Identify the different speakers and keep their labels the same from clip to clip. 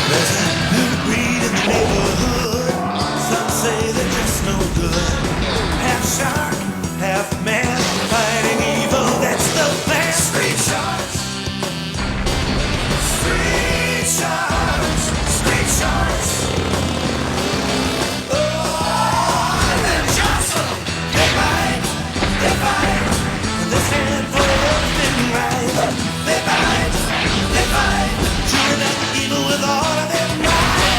Speaker 1: There's a new breed in the neighborhood. Some say they're just no good. Half shark, half man, fighting evil, that's the plan. Street sharks. Street sharks. Street sharks. Oh, they're jostle. They fight. They fight. They stand for everything right. They fight. They fight. Chewing up evil with all of their might.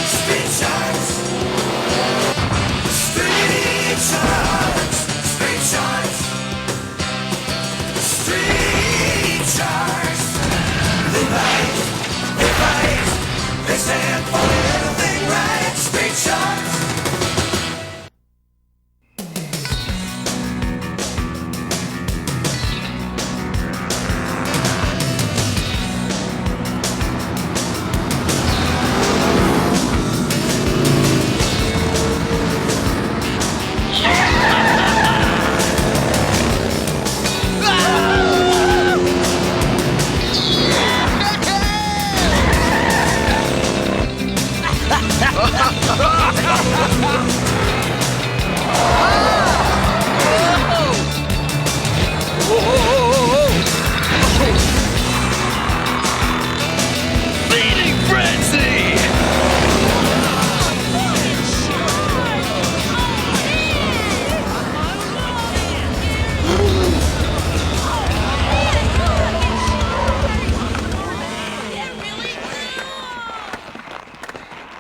Speaker 1: Street sharks. Street sharks. Street sharks. Street sharks. They fight. They fight. They stand for everything right. Street sharks.
Speaker 2: Feeding frenzy!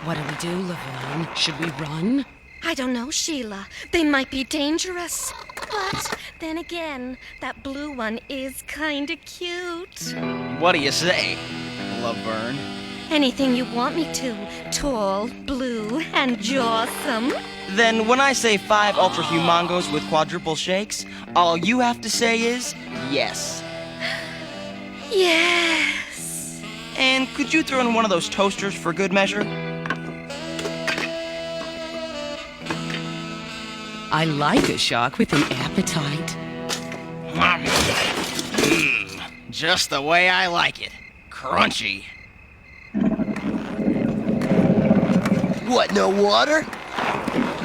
Speaker 3: What do we do, Laverne? Should we run?
Speaker 4: I don't know, Sheila. They might be dangerous. But then again, that blue one is kinda cute.
Speaker 5: What do you say, Laverne?
Speaker 4: Anything you want me to. Tall, blue, and jawsome.
Speaker 5: Then when I say 5 ultra humongos with quadruple shakes, all you have to say is yes.
Speaker 4: Yes.
Speaker 5: And could you throw in one of those toasters for good measure?
Speaker 3: I like a shark with an appetite.
Speaker 5: Just the way I like it. Crunchy.
Speaker 6: What, no water?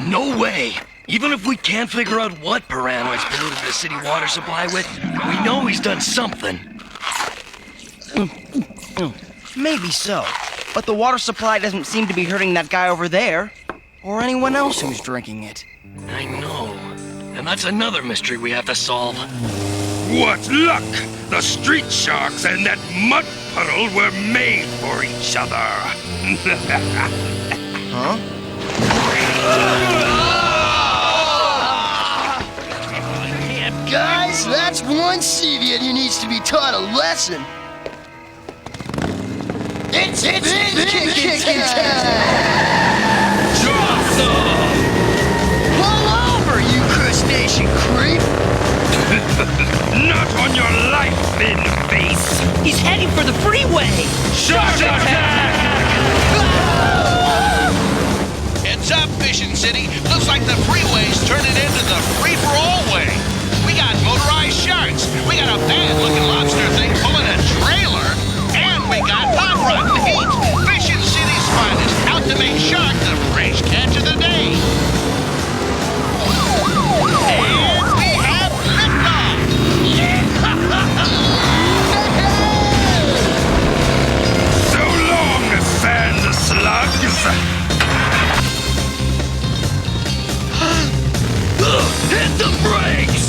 Speaker 2: No way! Even if we can't figure out what Piranoid's polluted the city water supply with, we know he's done something.
Speaker 5: Maybe so, but the water supply doesn't seem to be hurting that guy over there, or anyone else who's drinking it.
Speaker 2: I know. And that's another mystery we have to solve.
Speaker 7: What luck! The street sharks and that mud puddle were made for each other.
Speaker 5: Huh?
Speaker 6: Guys, that's one Seaviate who needs to be taught a lesson. It's big Pull over, you crustacean creep!
Speaker 7: Not on your life, thin face!
Speaker 3: He's heading for the freeway!
Speaker 7: Shark attack!
Speaker 8: Heads up, Vision City. Looks like the freeway's turning into the free-for-all way. We got motorized sharks. We got a bad-looking lobster thing pulling a trailer. And we got hot rotten heat. Vision City's finest, out to make shark the fresh catch of the day. And we have liftoff.
Speaker 7: So long, sand slugs!
Speaker 2: Hit the brakes!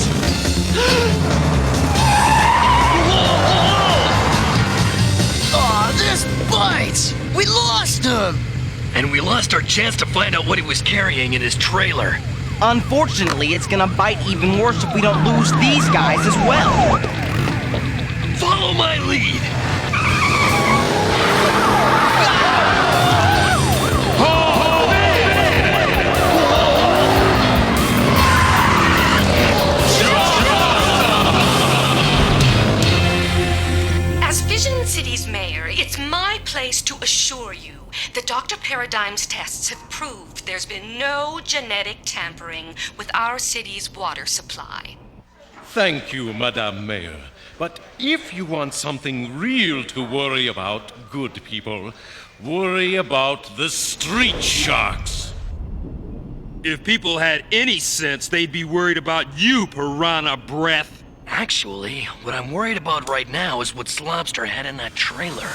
Speaker 6: Aw, this bites! We lost him!
Speaker 2: And we lost our chance to find out what he was carrying in his trailer.
Speaker 5: Unfortunately, it's gonna bite even worse if we don't lose these guys as well.
Speaker 2: Follow my lead!
Speaker 4: As Vision City's mayor, it's my place to assure you that Dr. Paradise
Speaker 9: Paradigm's tests have proved there's been no genetic tampering with our city's water supply.
Speaker 10: Thank you, Madame Mayor. But if you want something real to worry about, good people, worry about the street sharks.
Speaker 7: If people had any sense, they'd be worried about you, piranha breath.
Speaker 2: Actually, what I'm worried about right now is what Slobster had in that trailer.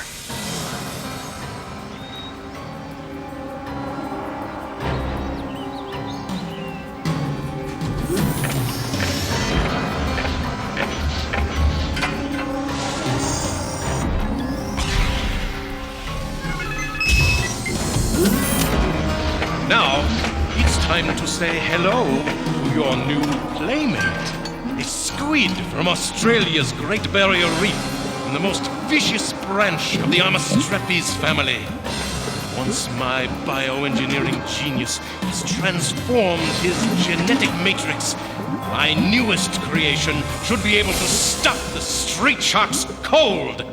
Speaker 10: Now, it's time to say hello to your new playmate. A squid from Australia's Great Barrier Reef and the most vicious branch of the Amastrepes family. Once my bioengineering genius has transformed his genetic matrix, my newest creation should be able to stop the street sharks cold.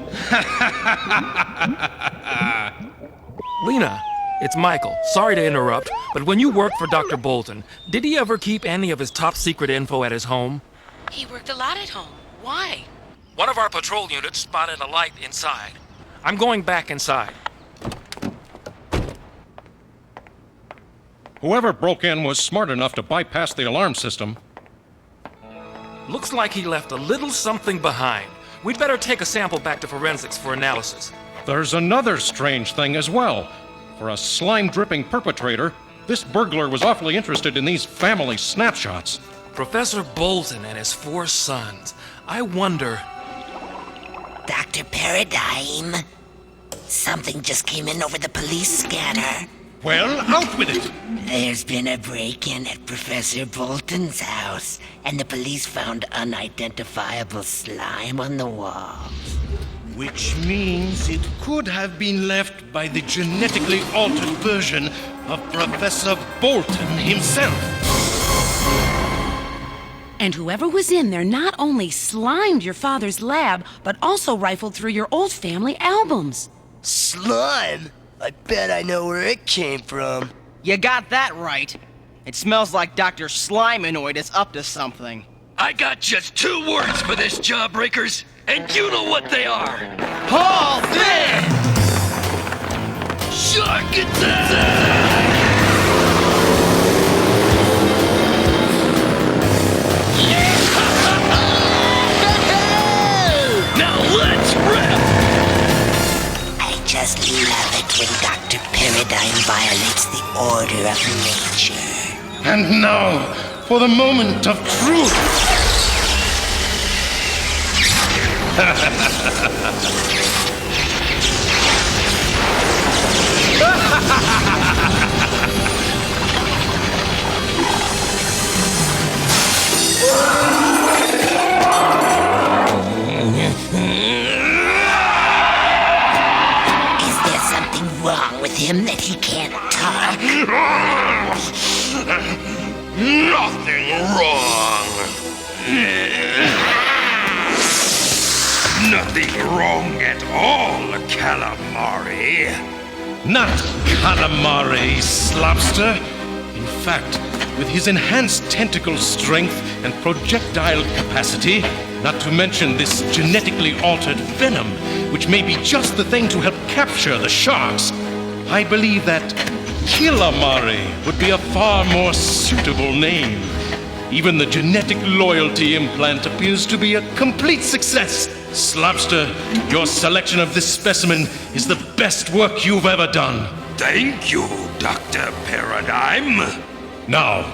Speaker 11: Lena, it's Michael. Sorry to interrupt, but when you worked for Dr. Bolton, did he ever keep any of his top secret info at his home?
Speaker 3: He worked a lot at home. Why?
Speaker 11: One of our patrol units spotted a light inside. I'm going back inside.
Speaker 10: Whoever broke in was smart enough to bypass the alarm system.
Speaker 11: Looks like he left a little something behind. We'd better take a sample back to forensics for analysis.
Speaker 10: There's another strange thing as well. For a slime-dripping perpetrator, this burglar was awfully interested in these family snapshots.
Speaker 11: Professor Bolton and his 4 sons. I wonder...
Speaker 12: Dr. Paradigm, something just came in over the police scanner.
Speaker 10: Well, out with it!
Speaker 12: There's been a break-in at Professor Bolton's house, and the police found unidentifiable slime on the walls.
Speaker 10: Which means it could have been left by the genetically altered version of Professor Bolton himself.
Speaker 3: And whoever was in there not only slimed your father's lab, but also rifled through your old family albums.
Speaker 6: Slime? I bet I know where it came from.
Speaker 5: You got that right. It smells like Dr. Slimenoid is up to something.
Speaker 2: I got just 2 words for this, jawbreakers, and you know what they are.
Speaker 5: Haul this!
Speaker 2: Shark attack! Now let's rip!
Speaker 12: I just love it when Dr. Paradigm violates the order of nature.
Speaker 10: And now, for the moment of truth.
Speaker 12: Is there something wrong with him that he can't talk?
Speaker 7: Nothing wrong. Nothing wrong at all, Killamari.
Speaker 10: Not Killamari, Slobster. In fact, with his enhanced tentacle strength and projectile capacity, not to mention this genetically altered venom, which may be just the thing to help capture the sharks, I believe that Killamari would be a far more suitable name. Even the genetic loyalty implant appears to be a complete success. Slobster, your selection of this specimen is the best work you've ever done.
Speaker 7: Thank you, Dr. Paradigm.
Speaker 10: Now,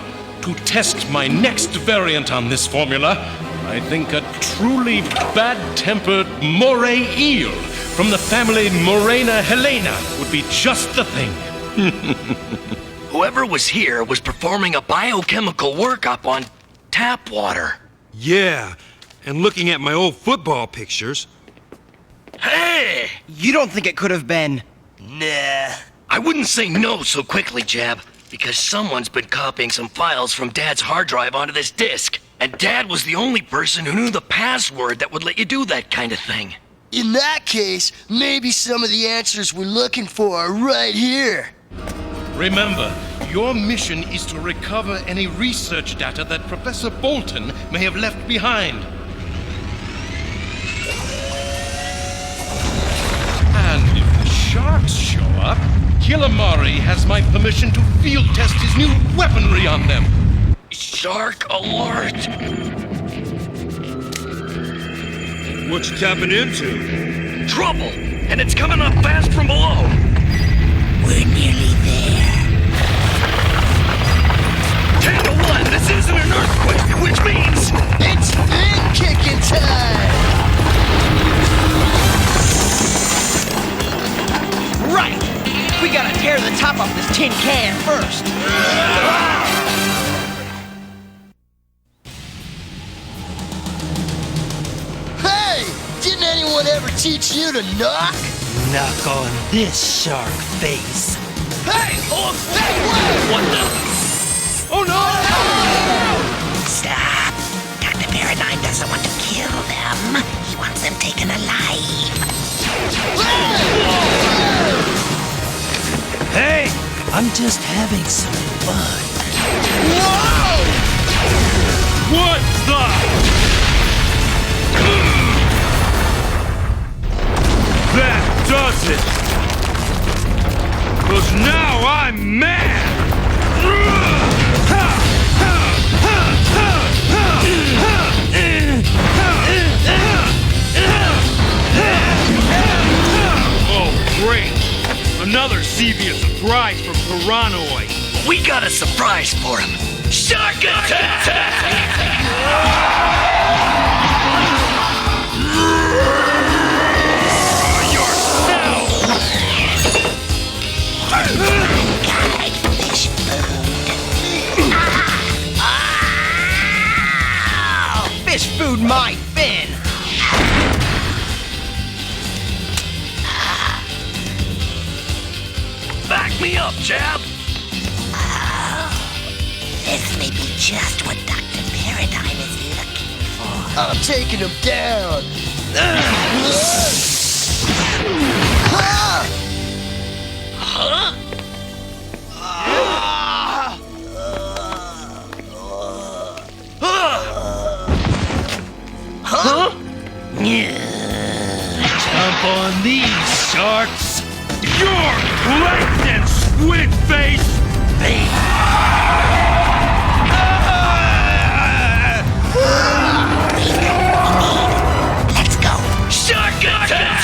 Speaker 10: to test my next variant on this formula, I think a truly bad-tempered moray eel from the family Morena Helena would be just the thing.
Speaker 2: Whoever was here was performing a biochemical workup on tap water.
Speaker 7: Yeah, and looking at my old football pictures.
Speaker 2: Hey!
Speaker 5: You don't think it could have been...
Speaker 6: Nah.
Speaker 2: I wouldn't say no so quickly, Jab, because someone's been copying some files from Dad's hard drive onto this disk. And Dad was the only person who knew the password that would let you do that kind of thing.
Speaker 6: In that case, maybe some of the answers we're looking for are right here.
Speaker 10: Remember, your mission is to recover any research data that Professor Bolton may have left behind. And if the sharks show up, Killamari has my permission to field test his new weaponry on them.
Speaker 2: Shark alert!
Speaker 7: What you tapping into?
Speaker 2: Trouble! And it's coming up fast from below!
Speaker 12: We're nearly there.
Speaker 2: 10 to 1, this isn't an earthquake, which means...
Speaker 6: It's fin kicking time!
Speaker 5: Right! We gotta tear the top off this tin can first.
Speaker 6: Hey! Didn't anyone ever teach you to knock?
Speaker 1: Knock on this shark face.
Speaker 6: Hey! Oh, hey, wait!
Speaker 2: What the...
Speaker 10: Oh no!
Speaker 12: Stop. Dr. Paradigm doesn't want to kill them. He wants them taken alive.
Speaker 1: Hey, I'm just having some fun.
Speaker 6: Whoa!
Speaker 7: What the? That does it! 'Cause now I'm mad! Oh, great! Another Seaviate surprise from Piranoi!
Speaker 2: We got a surprise for him! Shark attack!
Speaker 12: Fish food.
Speaker 5: Fish food my fin!
Speaker 2: Back me up, Jab!
Speaker 12: This may be just what Dr. Paradigm is looking for.
Speaker 6: I'm taking him down!
Speaker 2: Huh? Huh?
Speaker 1: Jump on these sharks.
Speaker 7: You're plankton, squid face!
Speaker 12: Let's go.
Speaker 2: Shark attack!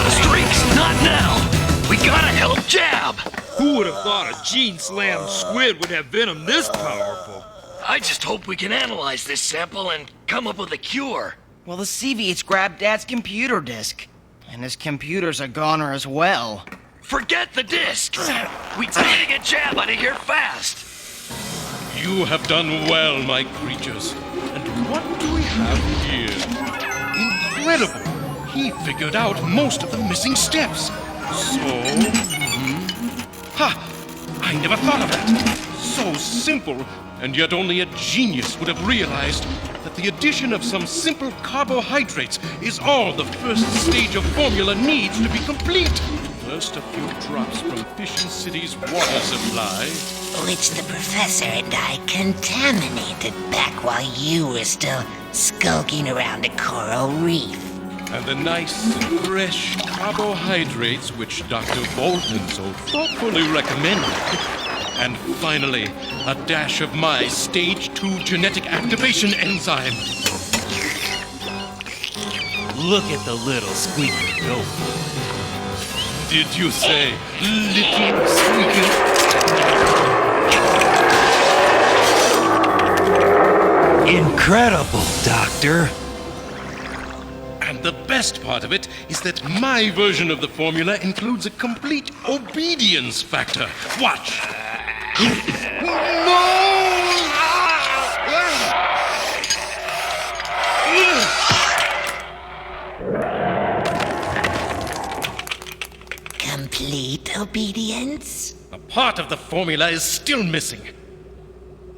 Speaker 2: Streaks, not now! We gotta help Jab!
Speaker 7: Who would have thought a gene-slammed squid would have venom this powerful?
Speaker 2: I just hope we can analyze this sample and come up with a cure.
Speaker 5: Well, the Seaviates grabbed Dad's computer disk. And his computer's a goner as well.
Speaker 2: Forget the disc! We need to get Jab out of here fast!
Speaker 10: You have done well, my creatures. And what do we have here? Incredible! He figured out most of the missing steps. I never thought of that. So simple, and yet only a genius would have realized that the addition of some simple carbohydrates is all the first stage of formula needs to be complete. First, a few drops from Fishin City's water supply.
Speaker 12: Which the professor and I contaminated back while you were still skulking around a coral reef.
Speaker 10: And the nice, fresh carbohydrates which Dr. Bolton so thoughtfully recommended. And finally, a dash of my stage 2 genetic activation enzyme.
Speaker 1: Look at the little squeaky go.
Speaker 10: Did you say little squeaky?
Speaker 1: Incredible, Doctor.
Speaker 10: And the best part of it is that my version of the formula includes a complete obedience factor. Watch.
Speaker 12: obedience?
Speaker 10: A part of the formula is still missing.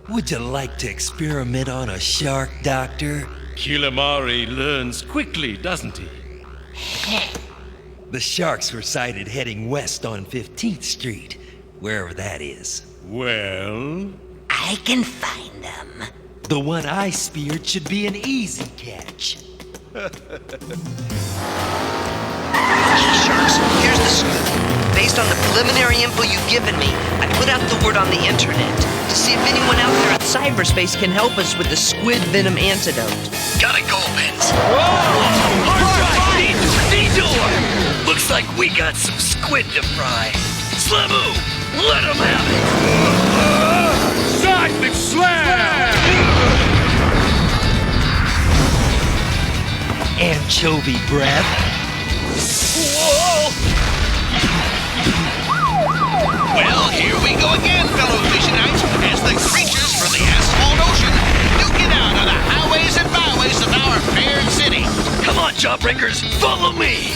Speaker 1: Would you like to experiment on a shark, Doctor?
Speaker 10: Killamari learns quickly, doesn't he?
Speaker 1: The sharks were sighted heading west on 15th Street, wherever that is.
Speaker 10: Well?
Speaker 12: I can find them.
Speaker 1: The one I speared should be an easy catch.
Speaker 5: Sharks, here's the scoop. Based on the preliminary info you've given me, I put out the word on the internet to see if anyone out there in cyberspace can help us with the squid venom antidote.
Speaker 2: Gotta go, Vince. Whoa! Detour! Looks like we got some squid to fry. Slamu, let him have it!
Speaker 7: Seismic slam!
Speaker 1: Anchovy breath.
Speaker 2: Whoa!
Speaker 8: Well, here we go again, fellow Seaviates, as the creatures from the asphalt ocean duke it out on the highways and byways of our fair city.
Speaker 2: Come on, jawbreakers, follow me!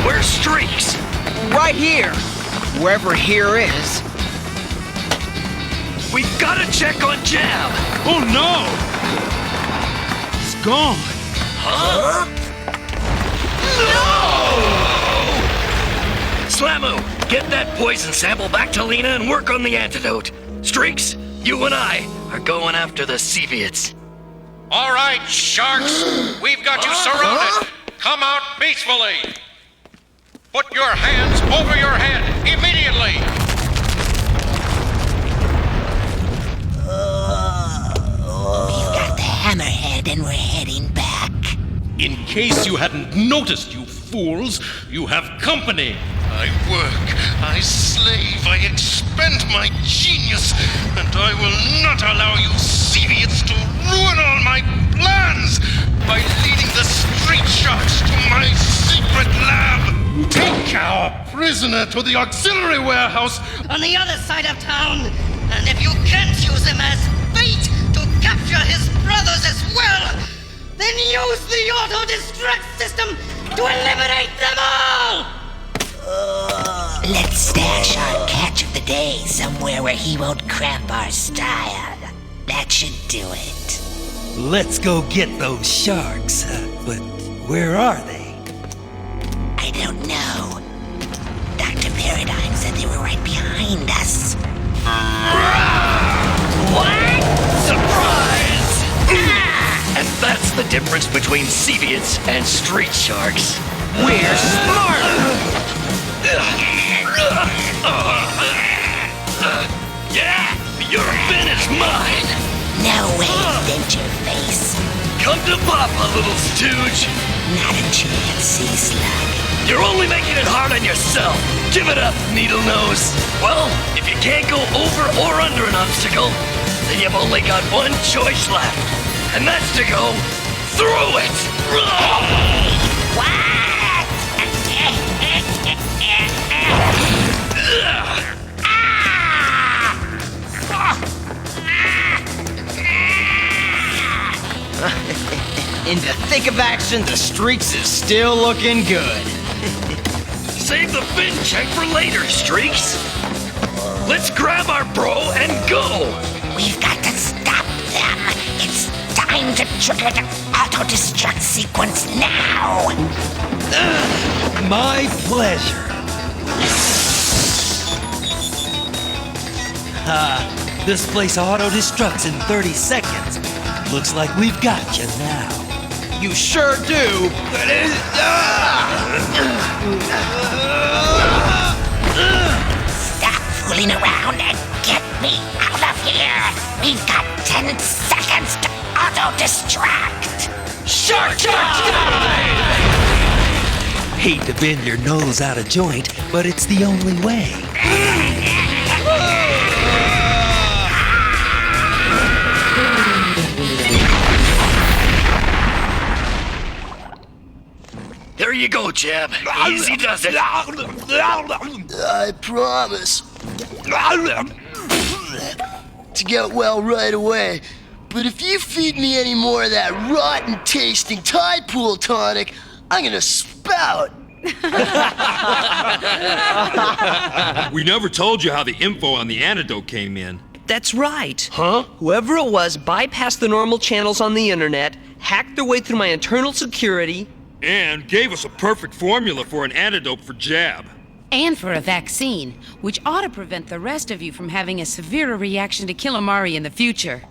Speaker 2: Where's Streaks?
Speaker 5: Right here. Wherever here is.
Speaker 2: We've gotta check on Jab!
Speaker 7: Oh no! It's gone.
Speaker 2: Huh? No! Slamu, get that poison sample back to Lena and work on the antidote. Streaks, you and I are going after the Seaviates.
Speaker 10: All right, sharks. We've got you surrounded. Come out peacefully. Put your hands over your head immediately.
Speaker 12: We've got the hammerhead and we're heading back.
Speaker 10: In case you hadn't noticed, you fools, you have company.
Speaker 6: I work, I slave, I expend my genius, and I will not allow you Seaviates to ruin all my plans by leading the street sharks to my secret lab. Take our prisoner to the auxiliary warehouse
Speaker 13: on the other side of town, and if you can't use him as bait to capture his brothers as well, then use the auto-destruct system to eliminate them all!
Speaker 12: Let's stash our catch of the day somewhere where he won't cramp our style. That should do it.
Speaker 1: Let's go get those sharks. But where are they?
Speaker 12: I don't know. Dr. Paradigm said they were right behind us.
Speaker 2: What? Surprise! And that's the difference between Seaviates and street sharks. We're smarter! Yeah! Your fin is mine!
Speaker 12: No way, Ventureface.
Speaker 2: Come to Papa, little stooge!
Speaker 12: Not a chance, Sea Slug.
Speaker 2: You're only making it hard on yourself. Give it up, Needle Nose. Well, if you can't go over or under an obstacle, then you've only got one choice left. And that's to go through it!
Speaker 12: What?
Speaker 5: In the thick of action, the Streaks is still looking good.
Speaker 2: Save the fin check for later, Streaks. Let's grab our bro and go.
Speaker 12: We've got to stop them. It's time to trigger the auto-destruct sequence now.
Speaker 1: My pleasure. This place auto-destructs in 30 seconds. Looks like we've got you now.
Speaker 5: You sure do.
Speaker 12: Stop fooling around and get me out of here. We've got 10 seconds to auto-destruct.
Speaker 2: Shark time!
Speaker 1: Hate to bend your nose out of joint, but it's the only way.
Speaker 2: There you go, Jab. Easy does it.
Speaker 6: I promise to get well right away. But if you feed me any more of that rotten-tasting tide pool tonic, I'm gonna spout.
Speaker 14: We never told you how the info on the antidote came in.
Speaker 5: That's right. Huh? Whoever it was bypassed the normal channels on the internet, hacked their way through my internal security,
Speaker 14: and gave us a perfect formula for an antidote for jab.
Speaker 3: And for a vaccine, which ought to prevent the rest of you from having a severer reaction to Killamari in the future.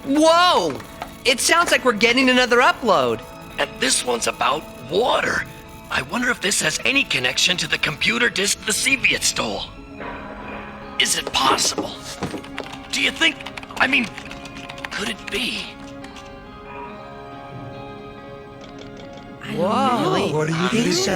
Speaker 5: Whoa! It sounds like we're getting another upload.
Speaker 2: And this one's about water. I wonder if this has any connection to the computer disk the Seaviates stole. Is it possible? Do you think... could it be?
Speaker 5: Whoa!
Speaker 12: What do you think
Speaker 5: so?